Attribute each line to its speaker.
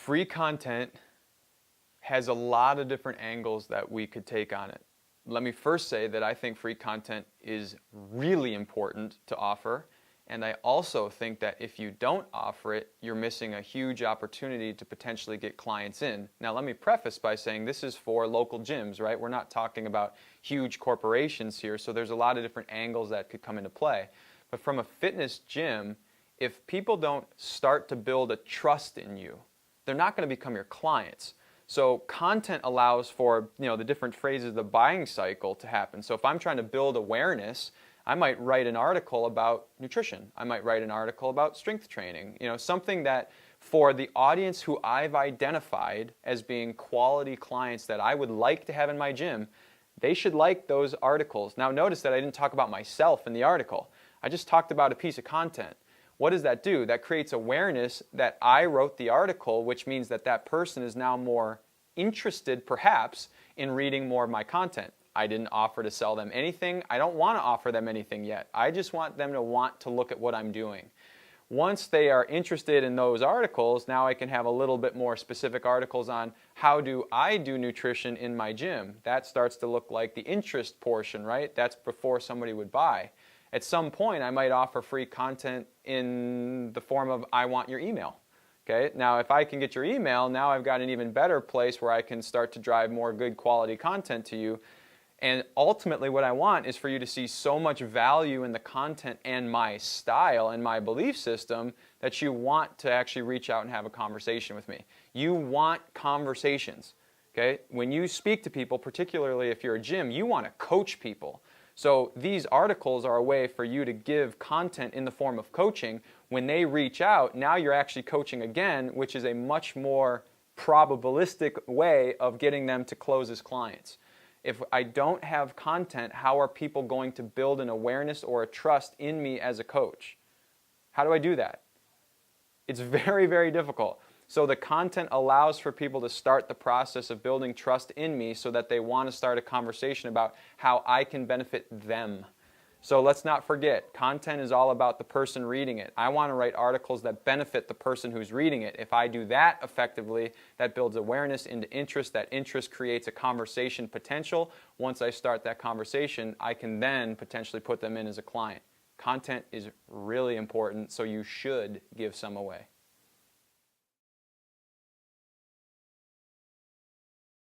Speaker 1: Free content has a lot of different angles that we could take on it. Let me first say that I think free content is really important to offer, and I also think that if you don't offer it, you're missing a huge opportunity to potentially get clients in. Now let me preface by saying this is for local gyms, right? We're not talking about huge corporations here, so there's a lot of different angles that could come into play. But from a fitness gym, if people don't start to build a trust in you, they're not going to become your clients. So content allows for, the different phases of the buying cycle to happen. So if I'm trying to build awareness, I might write an article about nutrition. I might write an article about strength training. Something that for the audience who I've identified as being quality clients that I would like to have in my gym, they should like those articles. Now notice that I didn't talk about myself in the article. I just talked about a piece of content. What does that do? That creates awareness that I wrote the article, which means that that person is now more interested, perhaps, in reading more of my content. I didn't offer to sell them anything. I don't want to offer them anything yet. I just want them to want to look at what I'm doing. Once they are interested in those articles, now I can have a little bit more specific articles on how do I do nutrition in my gym. That starts to look like the interest portion, right? That's before somebody would buy. At some point, I might offer free content in the form of, I want your email. Okay? Now, if I can get your email, now I've got an even better place where I can start to drive more good quality content to you. And ultimately, what I want is for you to see so much value in the content and my style and my belief system that you want to actually reach out and have a conversation with me. You want conversations. Okay? When you speak to people, particularly if you're a gym, you want to coach people. So these articles are a way for you to give content in the form of coaching. When they reach out, now you're actually coaching again, which is a much more probabilistic way of getting them to close as clients. If I don't have content, how are people going to build an awareness or a trust in me as a coach? How do I do that? It's very, very difficult. So the content allows for people to start the process of building trust in me so that they want to start a conversation about how I can benefit them. So let's not forget, content is all about the person reading it. I want to write articles that benefit the person who's reading it. If I do that effectively, that builds awareness into interest. That interest creates a conversation potential. Once I start that conversation, I can then potentially put them in as a client. Content is really important, so you should give some away.